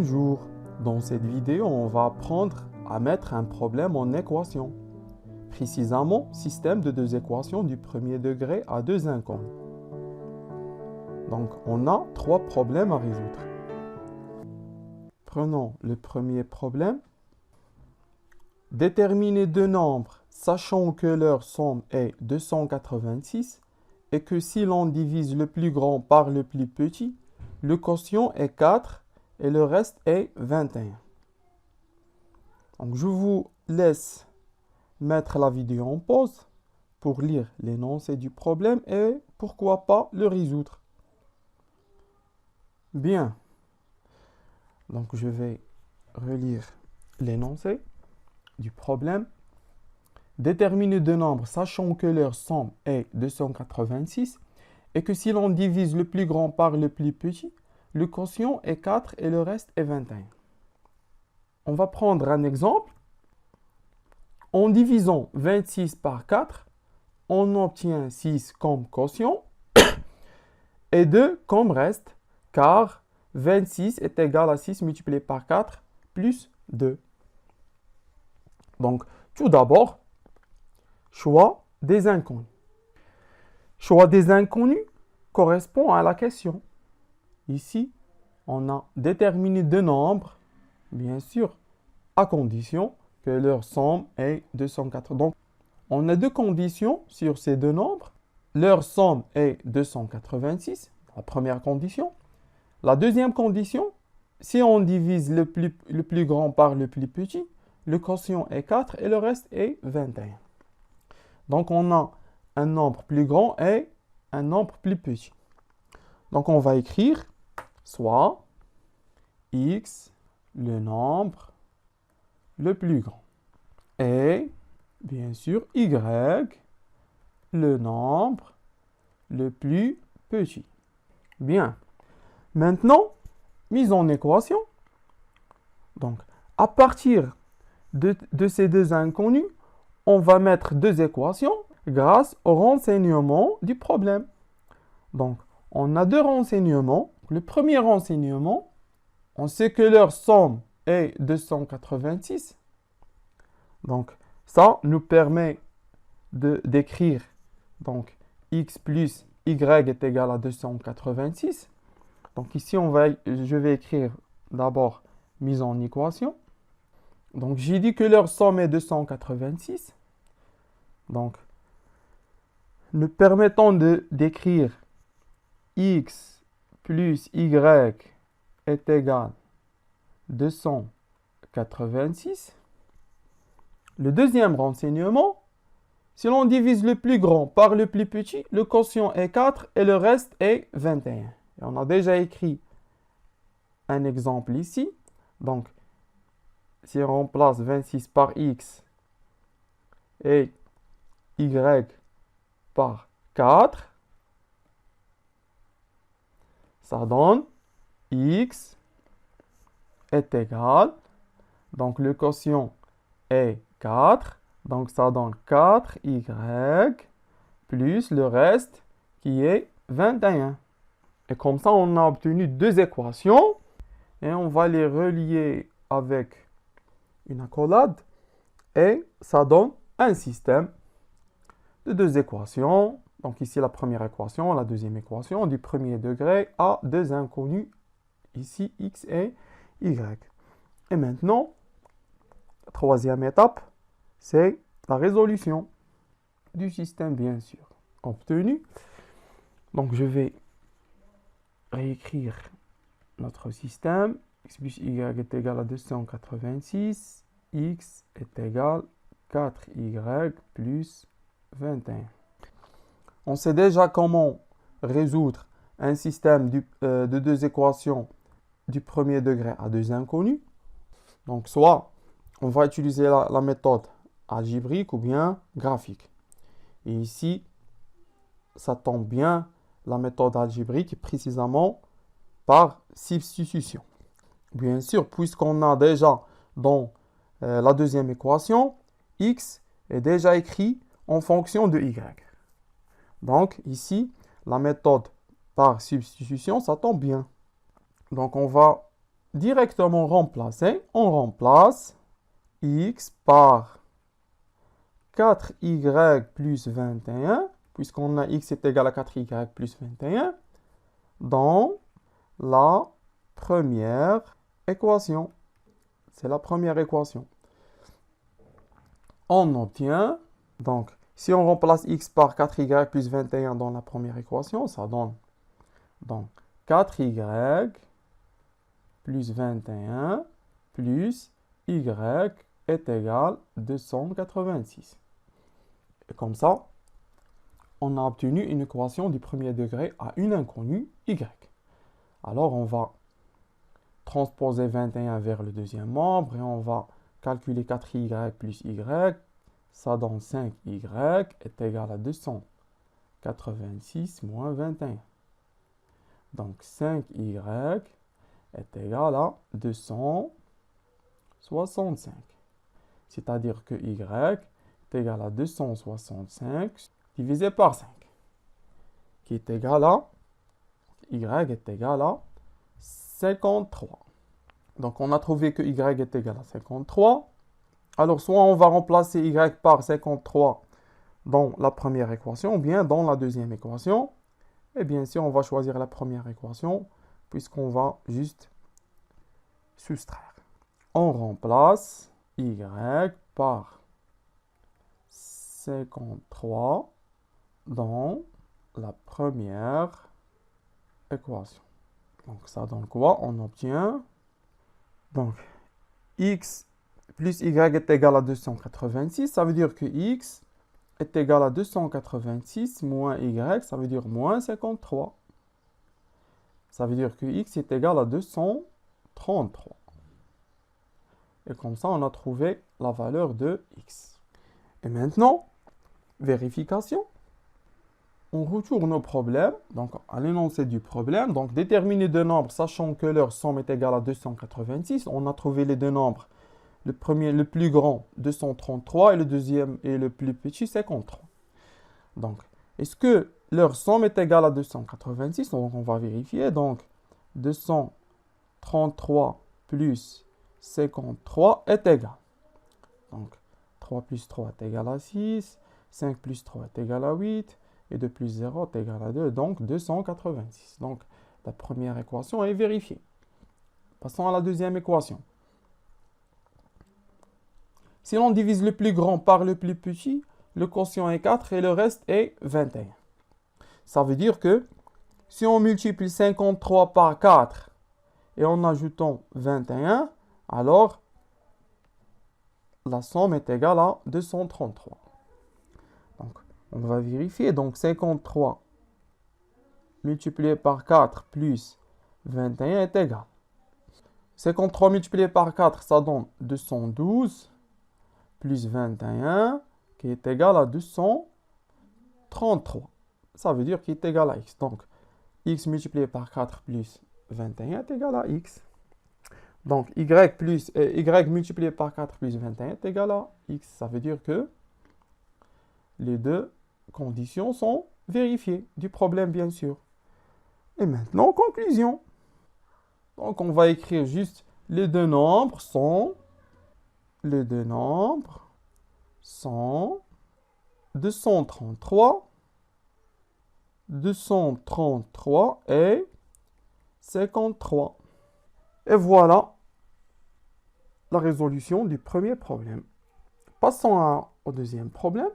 Bonjour, dans cette vidéo, on va apprendre à mettre un problème en équation. Précisément, système de deux équations du premier degré à deux inconnus. Donc, on a trois problèmes à résoudre. Prenons le premier problème. Déterminer deux nombres, sachant que leur somme est 286 et que si l'on divise le plus grand par le plus petit, le quotient est 4 et le reste est 21. Donc, je vous laisse mettre la vidéo en pause pour lire l'énoncé du problème et pourquoi pas le résoudre. Bien. Donc, je vais relire l'énoncé du problème. Déterminer deux nombres sachant que leur somme est 286 et que si l'on divise le plus grand par le plus petit, le quotient est 4 et le reste est 21. On va prendre un exemple. En divisant 26 par 4, on obtient 6 comme quotient et 2 comme reste, car 26 est égal à 6 multiplié par 4 plus 2. Donc, tout d'abord, choix des inconnus. Choix des inconnus correspond à la question. Ici, on a déterminé deux nombres, bien sûr, à condition que leur somme est 204. Donc, on a deux conditions sur ces deux nombres. Leur somme est 286, la première condition. La deuxième condition, si on divise le plus grand par le plus petit, le quotient est 4 et le reste est 21. Donc, on a un nombre plus grand et un nombre plus petit. Donc, on va écrire soit x, le nombre le plus grand, et bien sûr y, le nombre le plus petit. Bien. Maintenant, mise en équation. Donc, à partir de ces deux inconnus, on va mettre deux équations grâce au renseignement du problème. Donc, on a deux renseignements. Le premier renseignement, on sait que leur somme est 286. Donc, ça nous permet d'écrire donc x plus y est égal à 286. Donc ici, je vais écrire d'abord mise en équation. Donc, j'ai dit que leur somme est 286. Donc, nous permettons d'écrire x plus y est égal à 286. Le deuxième renseignement, si l'on divise le plus grand par le plus petit, le quotient est 4 et le reste est 21. Et on a déjà écrit un exemple ici. Donc, si on remplace 26 par x et y par 4, ça donne x est égal, donc le quotient est 4, donc ça donne 4y plus le reste qui est 21. Et comme ça, on a obtenu deux équations et on va les relier avec une accolade et ça donne un système de deux équations. Donc ici, la première équation, la deuxième équation du premier degré à deux inconnus, ici x et y. Et maintenant, la troisième étape, c'est la résolution du système, bien sûr, obtenu. Donc, je vais réécrire notre système. X plus y est égal à 286. X est égal à 4y plus 21. On sait déjà comment résoudre un système de deux équations du premier degré à deux inconnus. Donc, soit on va utiliser la méthode algébrique ou bien graphique. Et ici, ça tombe bien, la méthode algébrique, précisément par substitution. Bien sûr, puisqu'on a déjà dans la deuxième équation, x est déjà écrit en fonction de y. Donc, ici, la méthode par substitution, ça tombe bien. Donc, on va directement remplacer. On remplace x par 4y plus 21, puisqu'on a x est égal à 4y plus 21, dans la première équation. C'est la première équation. On obtient, donc, si on remplace x par 4y plus 21 dans la première équation, ça donne donc 4y plus 21 plus y est égal à 286. Et comme ça, on a obtenu une équation du premier degré à une inconnue y. Alors, on va transposer 21 vers le deuxième membre et on va calculer 4y plus y. Ça donne 5y est égal à 286 moins 21. Donc 5y est égal à 265. C'est-à-dire que y est égal à 265 divisé par 5. Qui est égal à y est égal à 53. Donc on a trouvé que y est égal à 53. Alors soit on va remplacer y par 53 dans la première équation ou bien dans la deuxième équation. Et bien sûr on va choisir la première équation puisqu'on va juste soustraire. On remplace y par 53 dans la première équation. Donc ça donne quoi? On obtient donc x plus y est égal à 286. Ça veut dire que x est égal à 286 moins y, ça veut dire moins 53. Ça veut dire que x est égal à 233. Et comme ça, on a trouvé la valeur de x. Et maintenant, vérification. On retourne au problème, donc à l'énoncé du problème. Donc, déterminer deux nombres, sachant que leur somme est égale à 286. On a trouvé les deux nombres. Le premier, le plus grand, 233, et le deuxième et le plus petit, 53. Donc, est-ce que leur somme est égale à 286? Donc, on va vérifier. Donc, 233 plus 53 est égal. Donc, 3 plus 3 est égal à 6, 5 plus 3 est égal à 8, et 2 plus 0 est égal à 2, donc 286. Donc, la première équation est vérifiée. Passons à la deuxième équation. Si l'on divise le plus grand par le plus petit, le quotient est 4 et le reste est 21. Ça veut dire que si on multiplie 53 par 4 et en ajoutant 21, alors la somme est égale à 233. Donc, on va vérifier. Donc, 53 multiplié par 4 plus 21 est égal. 53 multiplié par 4, ça donne 212 plus 21 qui est égal à 233. Ça veut dire qu'il est égal à x. Donc, x multiplié par 4 plus 21 est égal à x. Donc, y multiplié par 4 plus 21 est égal à x. Ça veut dire que les deux conditions sont vérifiées du problème, bien sûr. Et maintenant, conclusion. Donc, on va écrire juste les deux nombres sont 233 et 53. Et voilà la résolution du premier problème. Passons au deuxième problème.